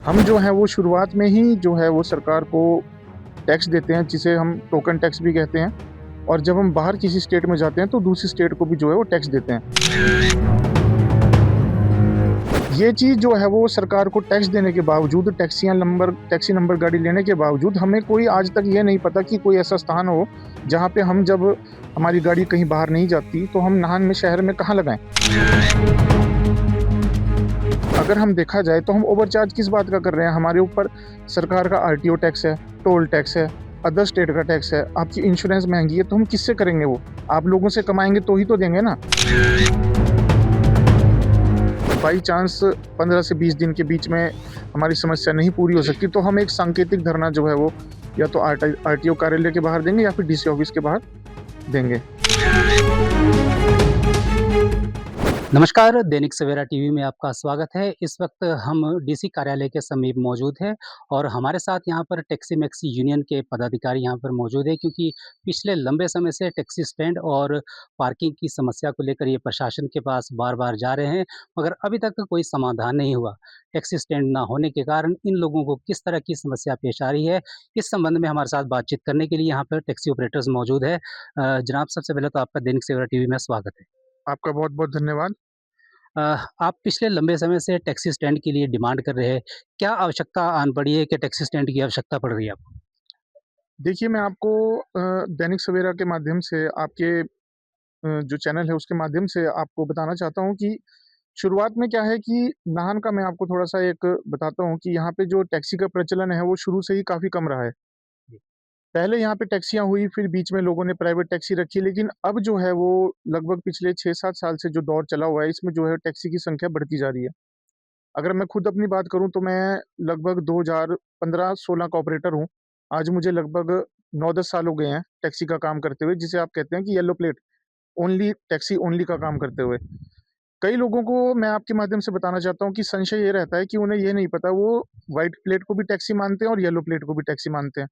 हम जो हैं वो शुरुआत में ही जो है वो सरकार को टैक्स देते हैं, जिसे हम टोकन टैक्स भी कहते हैं। और जब हम बाहर किसी स्टेट में जाते हैं तो दूसरी स्टेट को भी जो है वो टैक्स देते हैं। ये चीज़ जो है वो सरकार को टैक्स देने के बावजूद, टैक्सी नंबर गाड़ी लेने के बावजूद हमें कोई आज तक ये नहीं पता कि कोई ऐसा स्थान हो जहाँ पे हम, जब हमारी गाड़ी कहीं बाहर नहीं जाती तो हम नाहन में, शहर में कहाँ लगाएँ? अगर हम देखा जाए तो हम ओवरचार्ज किस बात का कर रहे हैं? हमारे ऊपर सरकार का आरटीओ टैक्स है, टोल टैक्स है, अदर स्टेट का टैक्स है, आपकी इंश्योरेंस महँगी है, तो हम किससे करेंगे वो? आप लोगों से कमाएँगे तो ही तो देंगे ना। बाई चांस 15 से 20 दिन के बीच में हमारी समस्या नहीं पूरी हो सकती, तो हम एक सांकेतिक धरना जो है वो या तो आरटीओ कार्यालय के बाहर देंगे या फिर डीसी ऑफिस के बाहर देंगे। नमस्कार, दैनिक सवेरा टीवी में आपका स्वागत है। इस वक्त हम डीसी कार्यालय के समीप मौजूद हैं और हमारे साथ यहाँ पर टैक्सी मैक्सी यूनियन के पदाधिकारी यहाँ पर मौजूद हैं, क्योंकि पिछले लंबे समय से टैक्सी स्टैंड और पार्किंग की समस्या को लेकर ये प्रशासन के पास बार-बार जा रहे हैं, मगर अभी तक कोई समाधान नहीं हुआ। टैक्सी स्टैंड ना होने के कारण इन लोगों को किस तरह की समस्या पेश आ रही है, इस संबंध में हमारे साथ बातचीत करने के लिए यहाँ पर टैक्सी ऑपरेटर्स मौजूद है। जनाब, सबसे पहले तो आपका दैनिक सवेरा टीवी में स्वागत है। आपका बहुत-बहुत धन्यवाद। अ, आप पिछले लंबे समय से टैक्सी स्टैंड के लिए डिमांड कर रहे हैं। क्या आवश्यकता आन पड़ी है कि टैक्सी स्टैंड की आवश्यकता पड़ रही है आपको? देखिए, मैं आपको दैनिक सवेरा के माध्यम से, आपके जो चैनल है उसके माध्यम से आपको बताना चाहता हूँ कि शुरुआत में क्या है कि नाहन का मैं आपको थोड़ा-सा एक बताता हूँ कि यहाँ पे जो टैक्सी का प्रचलन है वो शुरू से ही काफ़ी कम रहा है। जी। पहले यहाँ पे टैक्सियाँ हुई, फिर बीच में लोगों ने प्राइवेट टैक्सी रखी, लेकिन अब जो है वो लगभग पिछले 6-7 साल से जो दौर चला हुआ है, इसमें जो है टैक्सी की संख्या बढ़ती जा रही है। अगर मैं खुद अपनी बात करूँ तो मैं लगभग 2015-16 का ऑपरेटर हूँ। आज मुझे लगभग 9-10 साल हो गए हैं टैक्सी का काम करते हुए, जिसे आप कहते हैं कि yellow plate only taxi only का काम करते हुए। कई लोगों को मैं आपके माध्यम से बताना चाहता हूँ कि संशय ये रहता है कि उन्हें ये नहीं पता, वो व्हाइट प्लेट को भी टैक्सी मानते हैं और येलो प्लेट को भी टैक्सी मानते हैं।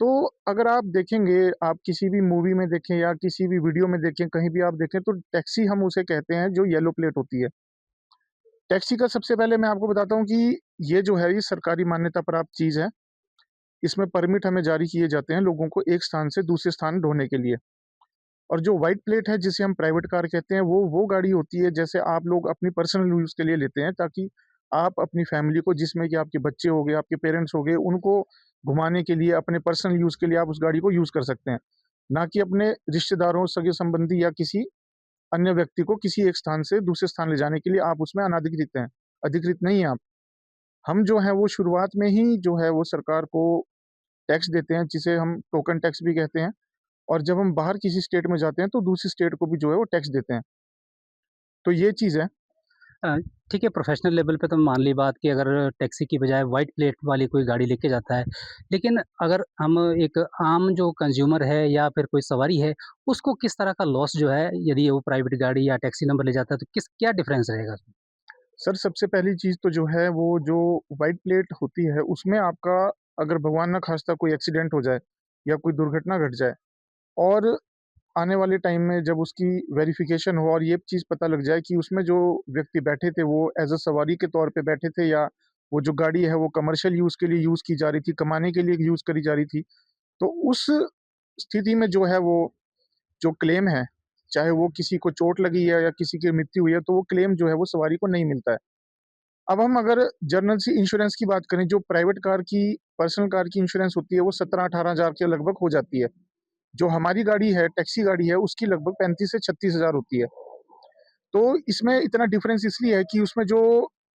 तो अगर आप देखेंगे, आप किसी भी मूवी में देखें या किसी भी वीडियो में देखें, कहीं भी आप देखें, तो टैक्सी हम उसे कहते हैं जो येलो प्लेट होती है। टैक्सी का सबसे पहले मैं आपको बताता हूँ कि ये जो है ये सरकारी मान्यता प्राप्त चीज़ है। इसमें परमिट हमें जारी किए जाते हैं लोगों को एक स्थान से दूसरे स्थान ढोने के लिए। और जो व्हाइट प्लेट है, जिसे हम प्राइवेट कार कहते हैं, वो गाड़ी होती है जैसे आप लोग अपनी पर्सनल यूज़ के लिए लेते हैं, ताकि आप अपनी फैमिली को, जिसमें कि आपके बच्चे हो गए, आपके पेरेंट्स हो गए, उनको घुमाने के लिए, अपने पर्सनल यूज़ के लिए आप उस गाड़ी को यूज़ कर सकते हैं। ना कि अपने रिश्तेदारों, सगे-संबंधी या किसी अन्य व्यक्ति को किसी एक स्थान से दूसरे स्थान ले जाने के लिए आप उसमें अनाधिकृत हैं, अधिकृत नहीं हैं आप। हम जो हैं वो शुरुआत में ही जो है वो सरकार को टैक्स देते हैं, जिसे हम टोकन टैक्स भी कहते हैं। और जब हम बाहर किसी स्टेट में जाते हैं तो दूसरी स्टेट को भी जो है वो टैक्स देते हैं। तो ये चीज़ है। अ, ठीक है, प्रोफ़ेशनल लेवल पे तो मान ली बात कि अगर टैक्सी की बजाय व्हाइट प्लेट वाली कोई गाड़ी लेके जाता है, लेकिन अगर हम एक आम जो कंज़्यूमर है या फिर कोई सवारी है, उसको किस तरह का लॉस जो है, यदि वो प्राइवेट गाड़ी या टैक्सी नंबर ले जाता है, तो क्या डिफ़रेंस रहेगा उसमें? सर, सबसे पहली चीज़ तो जो है वो जो व्हाइट प्लेट होती है उसमें आपका, अगर भगवान ना ख़ास्ता कोई एक्सीडेंट हो जाए या कोई दुर्घटना घट जाए और आने वाले टाइम में जब उसकी वेरिफ़िकेशन हो और ये चीज़ पता लग जाए कि उसमें जो व्यक्ति बैठे थे वो एज़ अ सवारी के तौर पे बैठे थे, या वो जो गाड़ी है वो कमर्शियल यूज़ के लिए यूज़ की जा रही थी, कमाने के लिए यूज़ करी जा रही थी। तो उस स्थिति में जो है वो जो क्लेम है, चाहे वो किसी को चोट लगी है या किसी की मृत्यु हुई है, तो वो क्लेम जो है वो सवारी को नहीं मिलता है। अब हम अगर जनरल सी इंश्योरेंस की बात करें, जो प्राइवेट कार की, पर्सनल कार की इंश्योरेंस होती है, वो 17-18 हज़ार के लगभग हो जाती है। जो हमारी गाड़ी है, टैक्सी गाड़ी है, उसकी लगभग 35 से 36 हज़ार होती है। तो इसमें इतना डिफरेंस इसलिए है कि उसमें जो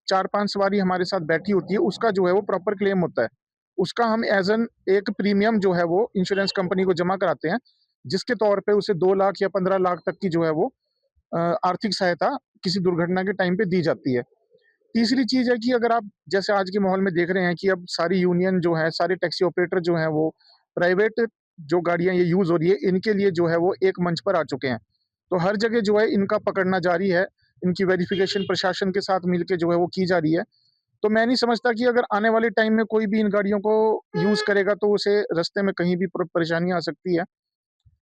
4-5 सवारी हमारे साथ बैठी होती है, उसका जो है वो प्रॉपर क्लेम होता है। उसका हम एज़ एन एक प्रीमियम जो है वो इंश्योरेंस कंपनी को जमा कराते हैं, जिसके तौर पे उसे 2 लाख या 15 लाख तक की जो है वो आर्थिक सहायता किसी दुर्घटना के टाइम पे दी जाती है। तीसरी चीज़ है कि अगर आप जैसे आज के माहौल में देख रहे हैं कि अब सारी यूनियन जो है, सारे टैक्सी ऑपरेटर जो हैं वो प्राइवेट जो गाड़ियाँ ये यूज़ हो रही है, इनके लिए जो है वो एक मंच पर आ चुके हैं। तो हर जगह जो है इनका पकड़ना जारी है, इनकी वेरिफ़िकेशन प्रशासन के साथ मिलके जो है वो की जा रही है। तो मैं नहीं समझता कि अगर आने वाले टाइम में कोई भी इन गाड़ियों को यूज़ करेगा तो उसे रास्ते में कहीं भी परेशानी आ सकती है।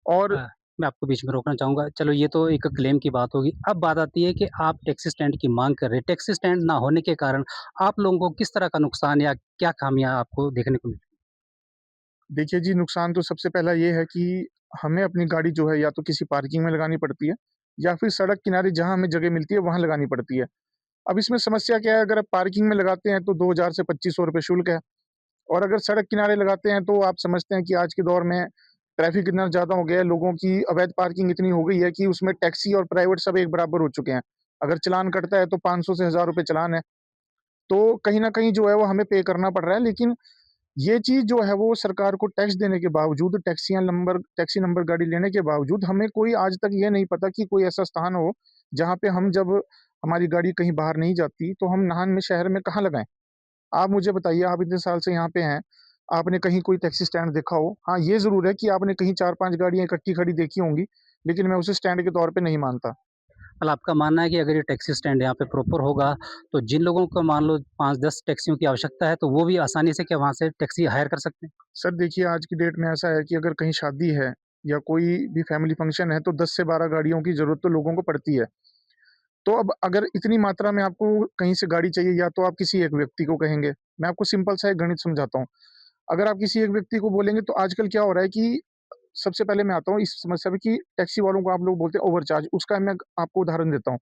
और हाँ। मैं आपको बीच में रोकना चाहूँगा। चलो ये तो एक क्लेम की बात होगी। अब बात आती है कि आप टैक्सी स्टैंड की माँग कर रहे हैं। टैक्सी स्टैंड ना होने के कारण आप लोगों को किस तरह का नुकसान या क्या खामियाँ आपको देखने को मिली? देखिए जी, नुकसान तो सबसे पहला ये है कि हमें अपनी गाड़ी जो है या तो किसी पार्किंग में लगानी पड़ती है या फिर सड़क किनारे जहाँ हमें जगह मिलती है वहाँ लगानी पड़ती है। अब इसमें समस्या क्या है, अगर आप पार्किंग में लगाते हैं तो 2000 से ₹2500 शुल्क है और अगर सड़क किनारे लगाते हैं तो आप समझते हैं कि आज के दौर में ट्रैफ़िक इतना ज़्यादा हो गया है, लोगों की अवैध पार्किंग इतनी हो गई है कि उसमें टैक्सी और प्राइवेट सब एक बराबर हो चुके हैं। अगर चालान कटता है तो 500 से ₹1000 चालान है। तो कहीं न कहीं जो है वो हमें पे करना पड़ रहा है, लेकिन ये चीज़ जो है वो सरकार को टैक्स देने के बावजूद, टैक्सी नंबर गाड़ी लेने के बावजूद हमें कोई आज तक ये नहीं पता कि कोई ऐसा स्थान हो, जहाँ पे हम जब हमारी गाड़ी कहीं बाहर नहीं जाती, तो हम नाहन में शहर में कहाँ लगाएँ? आप मुझे बताइए, आप इतने साल से यहाँ पे हैं, आपने कहीं कोई टैक्सी स्टैंड देखा हो? हाँ, ये ज़रूर है कि आपने कहीं 4-5 गाड़ियाँ इकट्ठी खड़ी देखी होंगी, लेकिन मैं उसे स्टैंड के तौर पे नहीं मानता। मतलब आपका मानना है कि अगर ये टैक्सी स्टैंड यहाँ पे प्रॉपर होगा, तो जिन लोगों को मान लो 5-10 टैक्सियों की आवश्यकता है, तो वो भी आसानी से क्या वहाँ से टैक्सी हायर कर सकते हैं? सर देखिए, आज की डेट में ऐसा है कि अगर कहीं शादी है या कोई भी फैमिली फंक्शन है, तो 10 से 12 गाड़ियों की ज़रूरत तो लोगों को पड़ती है। तो अब अगर इतनी मात्रा में आपको कहीं से गाड़ी चाहिए, या तो आप किसी एक व्यक्ति को कहेंगे। मैं आपको सिंपल सा एक गणित समझाता हूँ। अगर आप किसी एक व्यक्ति को बोलेंगे तो आजकल क्या हो रहा है कि सबसे पहले मैं आता हूँ इस समस्या पे कि टैक्सी वालों को आप लोग बोलते हैं ओवरचार्ज। उसका मैं आपको उदाहरण देता हूँ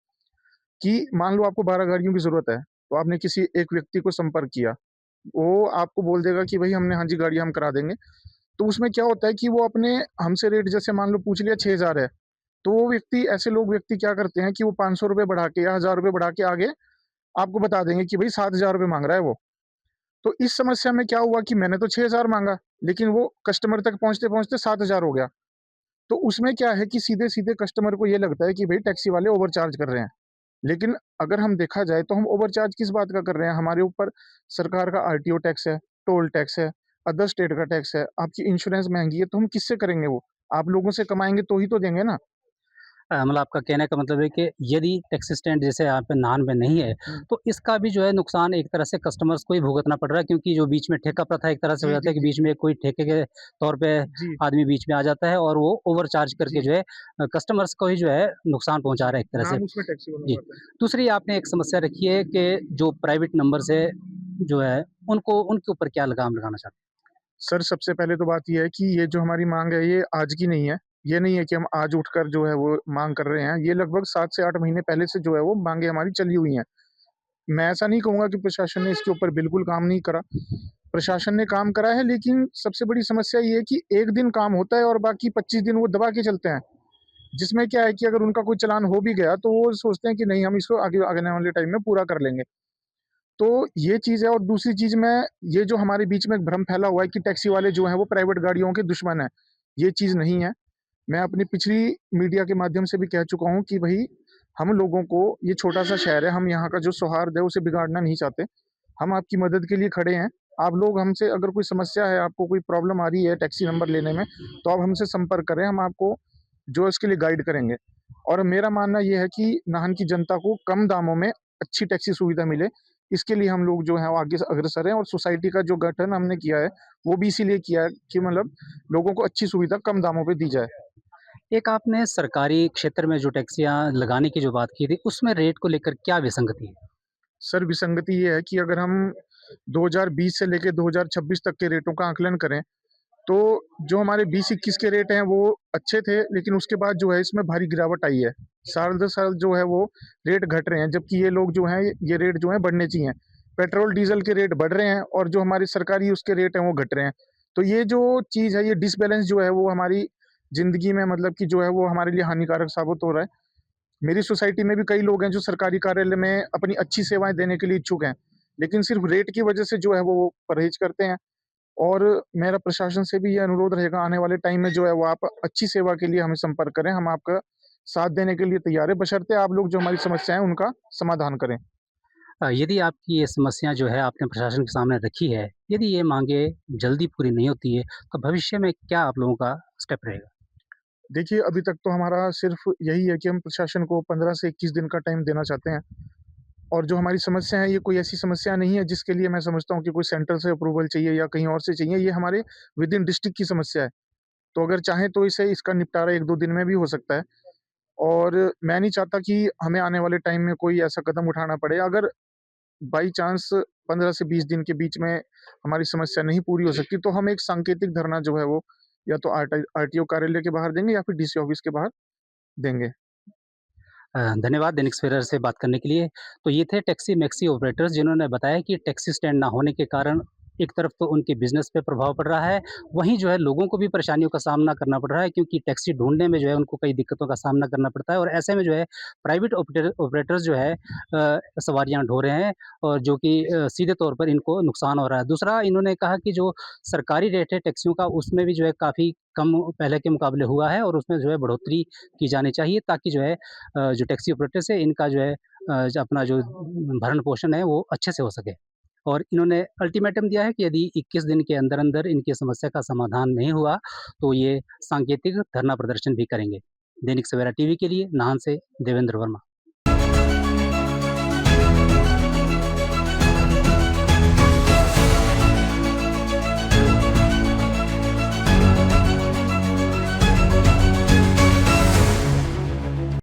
कि मान लो आपको 12 गाड़ियों की ज़रूरत है, तो आपने किसी एक व्यक्ति को संपर्क किया। वो आपको बोल देगा कि भई हमने हाँ जी, गाड़ियाँ हम करा देंगे। तो उसमें क्या होता है कि वो अपने हमसे रेट जैसे मान लो पूछ लिया 6000 है, तो वो व्यक्ति ऐसे लोग व्यक्ति क्या करते हैं कि वो ₹500 बढ़ा के या ₹1000 बढ़ा के आगे आपको बता देंगे कि भई ₹7000 माँग रहा है वो। तो इस समस्या में क्या हुआ कि मैंने तो 6000 माँगा, लेकिन वो कस्टमर तक पहुँचते-पहुँचते 7000 हो गया। तो उसमें क्या है कि सीधे-सीधे कस्टमर को ये लगता है कि भई टैक्सी वाले ओवरचार्ज कर रहे हैं। लेकिन अगर हम देखा जाए तो हम ओवरचार्ज किस बात का कर रहे हैं? हमारे ऊपर सरकार का आरटीओ टैक्स है, टोल टैक्स है, अदर स्टेट का टैक्स है, आपकी इंश्योरेंस महँगी है, तो हम किससे करेंगे वो? आप लोगों से कमाएँगे तो ही तो देंगे ना। मतलब आपका कहने का मतलब है कि यदि टैक्सी स्टैंड जैसे यहाँ पे नान में नहीं है, हुँ। तो इसका भी जो है नुकसान एक तरह से कस्टमर्स को ही भुगतना पड़ रहा है क्योंकि जो बीच में ठेका प्रथा एक तरह से हो जी, जाता जी, है कि जी। बीच में कोई ठेके के तौर पे जी, आदमी बीच में आ जाता है और वो ओवरचार्ज करके जी। जो है कस्टमर्स को ही जो है नुकसान पहुँचा रहा है एक तरह से। नाम उसमें टैक्सी वालों जी। का आता है। दूसरी आपने एक समस्या रखी है कि जो प्राइवेट नंबर्स है, जो है उनको उनके ऊपर क्या लगाम लगाना चाहते हैं? सर, सबसे पहले तो बात ये है कि ये जो हमारी माँग है, ये आज की नहीं है। ये नहीं है कि हम आज उठकर जो है वो माँग कर रहे हैं। ये लगभग 7 से 8 महीने पहले से जो है वो माँगें हमारी चली हुई हैं। मैं ऐसा नहीं कहूँगा कि प्रशासन ने इसके ऊपर बिल्कुल काम नहीं करा। प्रशासन ने काम करा है, लेकिन सबसे बड़ी समस्या ये है कि 1 दिन काम होता है और बाकी 25 दिन वो दबा के चलते हैं। जिसमें क्या है कि अगर उनका कोई चालान हो भी गया, तो वो सोचते हैं कि नहीं, हम इसको आगे आने वाले टाइम में पूरा कर लेंगे। तो ये चीज़ है, और दूसरी चीज़ में ये जो हमारे बीच में एक भ्रम फैला हुआ है कि टैक्सी वाले जो हैं वो प्राइवेट गाड़ियों के दुश्मन हैं। ये चीज़ नहीं है। मैं अपनी पिछली मीडिया के माध्यम से भी कह चुका हूँ कि भई हम लोगों को, ये छोटा-सा शहर है, हम यहाँ का जो सौहार्द है उसे बिगाड़ना नहीं चाहते। हम आपकी मदद के लिए खड़े हैं। आप लोग हमसे, अगर कोई समस्या है, आपको कोई प्रॉब्लम आ रही है टैक्सी नंबर लेने में, तो आप हमसे संपर्क करें, हम आपको जो है इसके लिए गाइड करेंगे। और मेरा मानना ये है कि नाहन की जनता को कम दामों में अच्छी टैक्सी सुविधा मिले, इसके लिए हम लोग जो हैं वो आगे से अग्रसर हैं, और सोसाइटी का जो गठन हमने किया है, वो भी इसीलिए किया है कि मतलब लोगों को अच्छी सुविधा कम दामों पे दी जाए। एक आपने सरकारी क्षेत्र में जो टैक्सियाँ लगाने की जो बात की थी, उसमें रेट को लेकर क्या विसंगति है? सर, विसंगति ये है कि अगर हम 2020 से लेके 2026 तक के रेटों का आकलन करें, तो जो हमारे 20-21 के रेट हैं वो अच्छे थे, लेकिन उसके बाद जो है इसमें भारी गिरावट आई है। साल-दर-साल जो है वो रेट घट रहे हैं, जबकि ये लोग जो हैं, ये रेट जो हैं बढ़ने चाहिए। पेट्रोल, डीज़ल के रेट बढ़ रहे हैं और जो हमारे सरकारी उसके रेट हैं वो घट रहे हैं। तो ये जो चीज़ है, ये डिसबैलेंस जो है वो हमारी ज़िंदगी में, मतलब कि जो है वो हमारे लिए हानिकारक साबित हो रहा है। मेरी सोसाइटी में भी कई लोग हैं जो सरकारी कार्यालय में अपनी अच्छी सेवाएँ देने के लिए इच्छुक हैं, लेकिन सिर्फ़ रेट की वजह से जो है वो परहेज़ करते हैं। और मेरा प्रशासन से भी ये अनुरोध रहेगा, आने वाले टाइम में जो है वो आप अच्छी सेवा के लिए हमें संपर्क करें, हम आपका साथ देने के लिए तैयार हैं, बशर्ते आप लोग जो हमारी समस्या है उनका समाधान करें। यदि आपकी ये समस्या जो है आपने प्रशासन के सामने रखी है, यदि ये माँगें जल्दी पूरी नहीं होती है, तो भविष्य में क्या आप लोगों का स्टेप रहेगा? देखिए, अभी तक तो हमारा सिर्फ़ यही है कि हम प्रशासन को 15 से 21 दिन का टाइम देना चाहते हैं, और जो हमारी समस्या है, ये कोई ऐसी समस्या नहीं है जिसके लिए मैं समझता हूँ कि कोई सेंटर से अप्रूवल चाहिए या कहीं और से चाहिए, ये हमारे विदिन डिस्ट्रिक्ट की समस्या है। तो अगर चाहें तो इसका निपटारा 1-2 दिन में भी हो सकता है और मैं नहीं चाहता कि हमें आने वाले टाइम में कोई ऐसा कदम उठाना पड़े। अगर बाई चांस 15 से 20 दिन के बीच में हमारी समस्या नहीं पूरी हो सकती, तो हम एक सांकेतिक धरना जो है वो या तो आरटीओ कार्यालय के बाहर देंगे या फिर डीसी ऑफिस के बाहर देंगे। धन्यवाद दैनिक सवेरा से बात करने के लिए। तो ये थे टैक्सी मैक्सी ऑपरेटर्स जिन्होंने बताया कि टैक्सी स्टैंड ना होने के कारण एक तरफ तो उनके बिज़नेस पे प्रभाव पड़ रहा है, वहीं जो है लोगों को भी परेशानियों का सामना करना पड़ रहा है क्योंकि टैक्सी ढूँढने में जो है उनको कई दिक्कतों का सामना करना पड़ता है और ऐसे में जो है प्राइवेट ऑपरेटर्स जो है सवारियाँ ढो रहे हैं और जो कि सीधे तौर पर इनको नुकसान हो रहा है। दूसरा इन्होंने कहा कि जो सरकारी रेट है टैक्सियों का उसमें भी जो है काफ़ी कम पहले के मुकाबले हुआ है और उसमें जो है बढ़ोतरी की जानी चाहिए ताकि जो है जो टैक्सी ऑपरेटर्स है इनका जो है अपना जो भरण-पोषण है वो अच्छे से हो सके। और इन्होंने अल्टीमेटम दिया है कि यदि 21 दिन के अंदर-अंदर इनकी समस्या का समाधान नहीं हुआ, तो ये सांकेतिक धरना प्रदर्शन भी करेंगे। दैनिक सवेरा टीवी के लिए नाहन से देवेंद्र वर्मा।